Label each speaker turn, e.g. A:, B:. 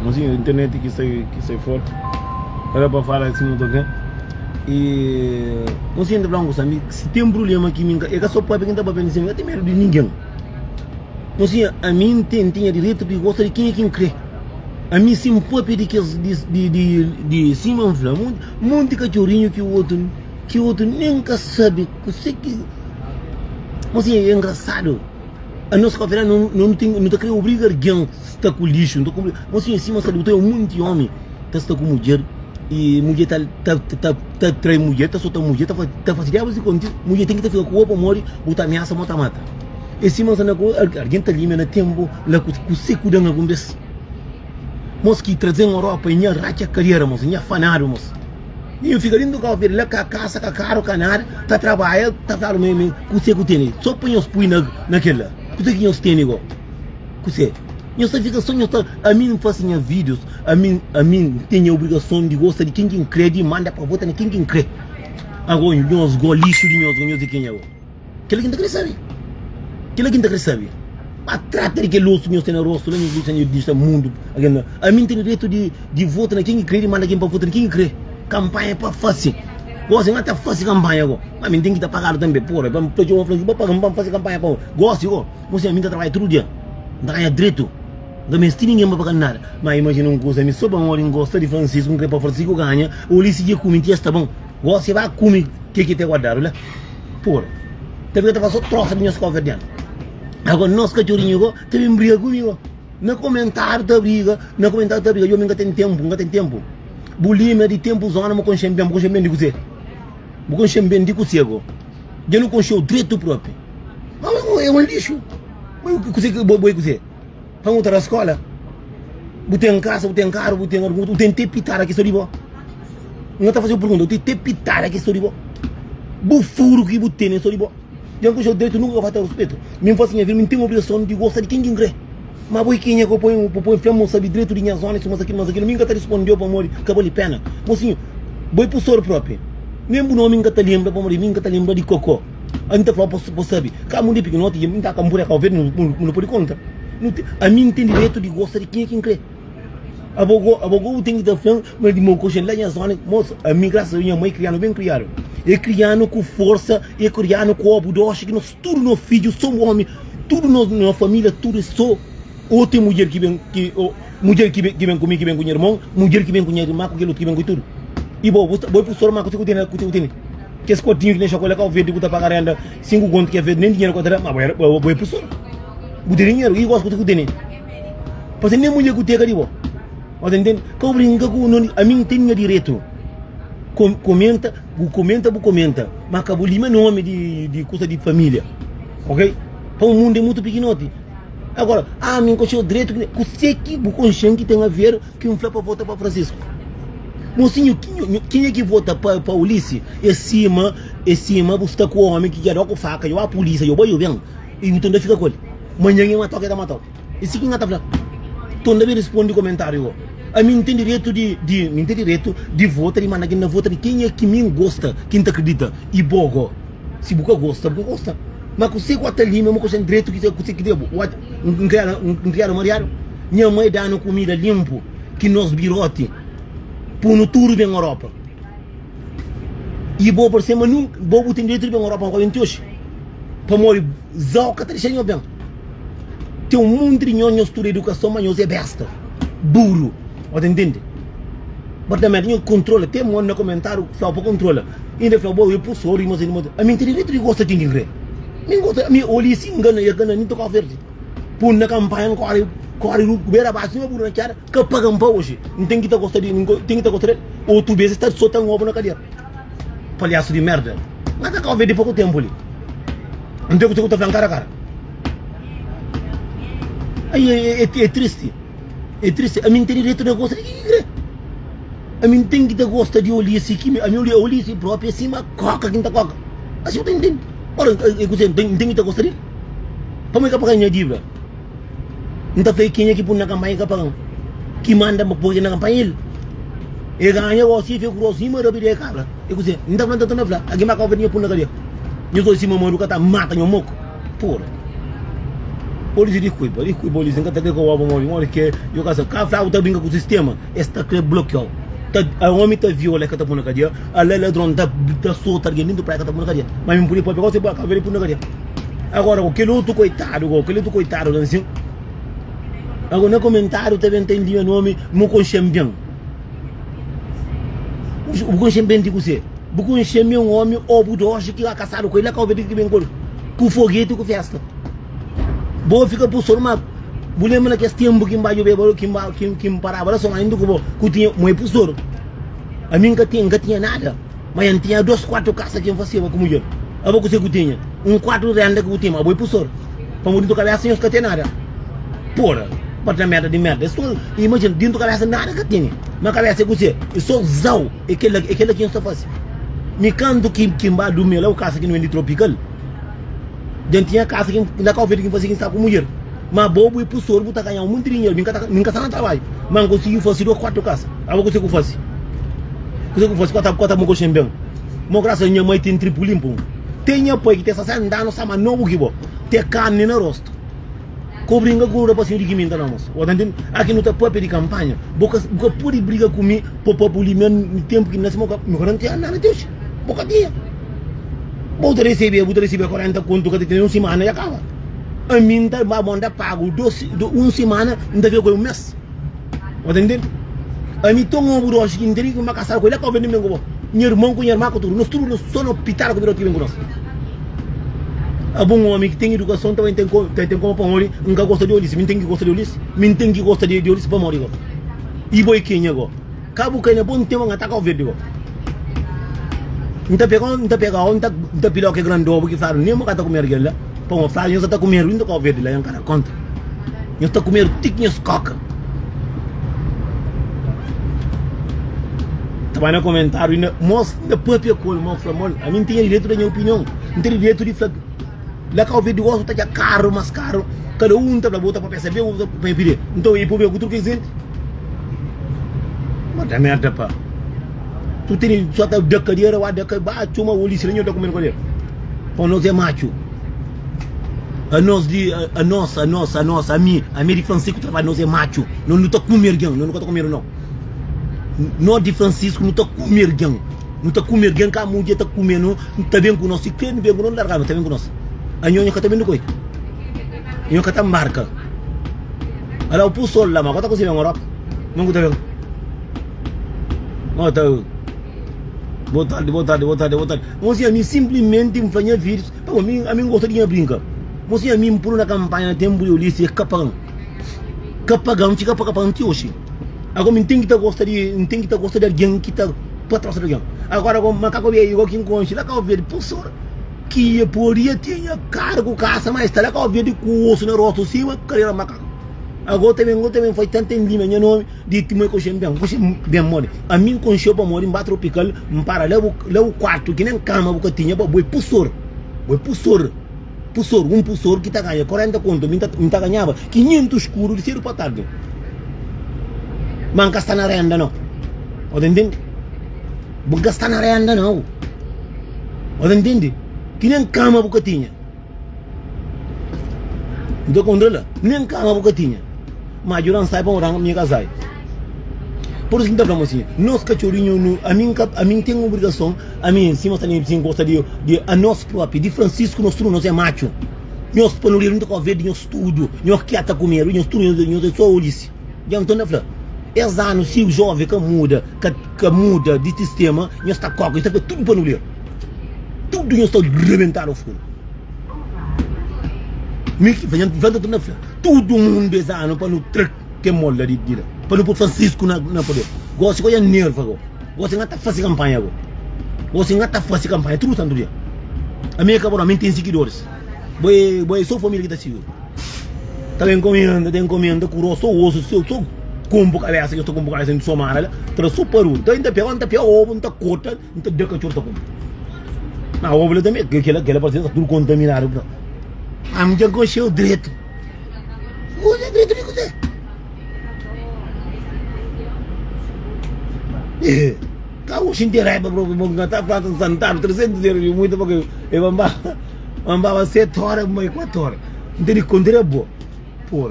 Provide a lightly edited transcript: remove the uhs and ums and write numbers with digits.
A: Mas sim, a internet que sai forte. Era para falar assim, não é? E não sei ainda branco, sabe? Se tem um problema aqui, é que só pode quem está para pensar, não tem medo de ninguém. Não sei, a mim tinha direito de gostar de quem é quem crê. A mim sim pode pedir que de cima muito cachorrinho que o outro nunca sabe, que sei que, mas assim, é engraçado. A nossa caveira não está querendo obrigar alguém a estar com lixo, mas assim, em cima sabe, tem muito homem que está com mulher e mulher tá trai mulher, tá soltando mulher, tá fazendo isso contigo, mulher tem que ficar com o opa morre, botar ameaça, mata. E cima sana com alguém tá ali na tempo, lá com seco danga com bes. Mas que trazer uma Europa e minha racha carreira, mas minha fanado, mas e eu ficaria indo caveira lá com a casa, com a caro, canar, tá trabalhando, tá falando mesmo, com seco tem, só põe os pui naquela. Porque que nós temos igual? Você, nós fica só a mim fazem vídeos, a mim tenho a obrigação de gostar de quem crê, de manda para votar quem crê. Agora nós go lixo de nós de quem é agora. Aquele que não quer saber. Aquele que não quer saber. A trata de que luz nós tem na rosto, nós temos deste mundo. A mim tem direito de votar quem crê, de manda quem para votar quem crê. Campanha para fácil. Gosto de fazer campanha agora. Mas tem que estar pagado também, porra. Para fazer campanha para gosto, igual. Você a mim trabalha todo dia. Não ganha direito. Não me ninguém para pagar nada. Mas imagina uma coisa, me soube uma hora em gosta de Francisco, que para Francisco ganha, ou ele seguia comigo, está bom. Você vai comer, que te guardaram, né? Porra. Teve que fazer troça de minhas covas dentro. Agora, nós cachorrinhos, teve briga comigo. No comentário da briga, eu nunca tenho tempo. Bulimia de tempo, zona, mas com champion de você. Vou champion de cego. Eu não conheço o direito próprio. Mas é um lixo. Mas o que você? Para outra escola. Você em casa, você em carro, você tem que pitar aqui, sobre você. Não está fazendo pergunta, você tem que pitar aqui, sobre você. Bufuro que você tem, sobre você. Eu não conheço o direito, nunca vai ter respeito. Me faz assim, eu tenho a obrigação de gostar de quem crê. Mas vou quem é que eu ponho flama, sabe direito de minha zona, mas aquilo, ninguém está respondendo para morrer, acabou de pena. Mocinho, vou para o senhor próprio. Mesmo nome nunca está lembra para morrer, nunca está lembra de cocô. A gente fala para saber, cada um de pequenote, eu não está com a ver, não pode conta. A mim tem direito de gostar de quem é quem crê. Abogou tem que dar flama, mas de meu coxão lá na zona, moça, a mim graças a minha mãe criando bem criado. É criando com força, é criando com obudoche, que nós tudo no filho, somos homem, tudo na família, tudo é só. Ou tem mulher que vem comigo, que vem com o irmão, mulher que vem com o irmão, que vem com tudo. E vou para o senhor, mas que você tem. Que esse cotinho que nem chocolate, que eu vejo que está pagando ainda 5 contos, que é nem dinheiro que eu tenho, mas vou para o senhor. Você tem dinheiro, e gosto que você tem. Porque nem mulher que tem, você entende? Que eu brinco com a mim tem direito. Comenta, mas acabou ali meu nome de coisa de família. Ok? Para o mundo é muito pequenote. Agora, me encoxou o direito, você que o consciente tem a ver que um flapa vota para Francisco. Mocinho, quem é que vota para Ulisses? É cima, você está com o homem que quer com faca, eu a polícia, eu vou bem, e o Tonda fica com ele. Manhã eu matou, que matou. E se quem está falando? Tonda me responde comentário. A mim tem direito de votar e mandar quem não vota, quem é que me gosta, quem te acredita, e bogo. Se você gosta. Mas você gosta ali, mesmo com o direito que você quer, não criaram mariado. Minha mãe dá comida limpo, que nós birote, por no tudo bem na Europa. E vou por cima, vou ter direito de bem na Europa, com a hoje. Para morrer, zauca, tá deixando bem. Tem um monte de nhonhos estuda educação, mas nós é besta. Burro, você entende? Mas também eu controlo, tem um no comentário, só para controlar. Ainda falo, eu posso ouvir, mas a mim tem direito de gostar de quem crê. Me olhei assim, engana, nem tocar verde. Por na campanha, corre, beira baixo, por na cara, que paga um pau hoje. Não tem que estar gostando dele, ou tu vês estar soltando um ovo na cadeira. Palhaço de merda. Mas tá verde pouco tempo ali. Não tem que estar falando cara a cara. Aí é triste. É triste. A mim tem direito de gostar de quem crê. A mim tem que estar gostando de olhar assim, a mim olhar assim próprio, assim, mas coca, quem tá coca. Assim eu tenho entendo. Ora, eu tenho que estar gostando dele. Para mim, kapag ganha dívida. Não está feio quem é que põe na campanha kapag que manda para pôr na campanha ele. E ganha o assim, fica grosso, mas eu virei cabra. Eu disse, não está falando tanto na flá. Aqui mais calma, eu põe na cadeia. Eu sou assim, mamãe, o cara mata meu moco. Porra. polícia de cuiba polícia nunca tem que o homem que eu caso cá frau tá brinca com o sistema esta que bloqueou a homem tá viola que tá por na cadeia a ladrão tá solta alguém indo para que tá por na cadeia mas me podia pegar você para ver por na cadeia agora o que luto coitado assim agora no comentário também tem dia nome mo com champion o com champion de você o com champion homem ou budoche que a caçado com ele que o ver que bem com foguete com festa boa fica por sorma bulema na que tempo que embaixo bebo que parava só ainda que tinha muito por soro a mim nunca tinha nada mas eu tinha 2, 4 casas que eu fazia com mulher a boca que tinha 4 renda que eu tinha mas boa por soro para muito cabeça sem os ter nada porra para merda de merda isso imagina dentro da cabeça nada que tinha na cabeça que você só zau aquele que eu estou fazendo me canto que embaixo do meu lá o casa que não é de tropical dentro tinha casa que na calveira que fazia que está com mulher mas bobo e por sorbo tá ganhando muito dinheiro nunca tá no trabalho mas consegui fazer 4 casas agora consigo fazer quatro mo coxem bem mo graças a minha mãe tem triplo limpo tem apoio que tem essa andando sama novo que bo tem carne na rosto cobringa gura para sentir que me enganamos o entende aqui no tapo de campanha boca pode briga comigo por populismo no tempo que nós me garantia nada Deus boca dia Vou receber 40 conto que tem uma semana e acaba. A mim tá manda pago 1 semana ainda veio com um mês. Entendeu? A mim tô um buroche que inteiro que me casar com ele acaba vendo meu meu irmão com minha irmã com tudo. Nós tudo só no hospital que virou aqui com nós. A bom homem que tem educação também tem como para morrer. Nunca gosta de olhar. Mim tem que gostar de olhar. Mim tem que gostar de olhar para morrer. E boi quem é go? Cabo quem é bom tem um ataque ao verde go. Não pilhou que grande ovo que fala nem uma tá comer aquela pão a falar eu tá comer ainda com o verde lá em cara conta eu tá comer tiquinhas coca tá vai no comentário ainda mostra própria coisa mostra a mim tem direito da minha opinião não tem direito de falar lá com o verde gosto tá caro mais caro cada tá para botar para perceber o para pedir então e por ver o que dizer mas é merda pá tu tem só tá da cadeira ou da bate uma olho estranho da comer com ele para nós é macho a nós a mim de Francisco trabalha nós é macho não tá comer gang não tá comer não nós de Francisco não tá comer gang não tá comer gang cá mulher tá comer não tá bem com nós se quer bem com nós largar tá bem com nós a nhonha que tá bem do coi nhonha que tá marca ala o puso lá mas tá cozinhando agora não tá bem não tá boa tarde. Você a mim simplesmente me fazia vídeos. A mim gostaria de brincar. Você a mim por uma campanha tempo eu disse capagão fica para capagão hoje. Agora me tem que gostar de alguém que tá para trás de alguém. Agora como macaco veio igual quem conche lá que ver professor que poderia ter cargo casa mas está lá que ver de curso na rosto cima carreira macaco. Agora também foi tanto em Lima, meu nome de Timor bem mole. A mim concheu para morar em Bato Tropical, para lá o quarto que nem cama que tinha, boi pussor, um pussor que tá ganhando 40 conto, me tá ganhava 500 escuro de cedo para tarde. Mas gastar na renda não, entende? Vou gastar na renda não, entende? Que nem cama que tinha. Então controla, nem cama que tinha. Mas eu não sai para morar minha casa. Por isso que então assim, nós cachorrinhos, a mim tem uma obrigação, a mim se nós temos gosta de a nós próprio, de Francisco nós é macho. Nós para não ir com ver de estudo, nós que tá comer, nós estudo, nós só olhis. Já então na fala. Anos se o jovem que muda de sistema, nós está coca, está tudo para não ler. Tudo nós está rebentar o fogo. Todo mundo desano para no truck que mola de dia para no Francisco na poder gosto que é nervo gosto que tá fazer campanha tudo tanto dia a minha cabora tem seguidores boi sou família que tá seguro tá bem comendo curou sou osso sou combo cabeça que eu tô combo cabeça em somara tra super então ainda pega ovo ainda corta ainda deca churta com na ovo também que ela parece tudo contaminado a mim já gostei o direito. Você direito de você. Kau senti raiva bro, mengata platan santar 300 muito porque eu vamos 7 horas, mais 4 horas. Então ele contra boa.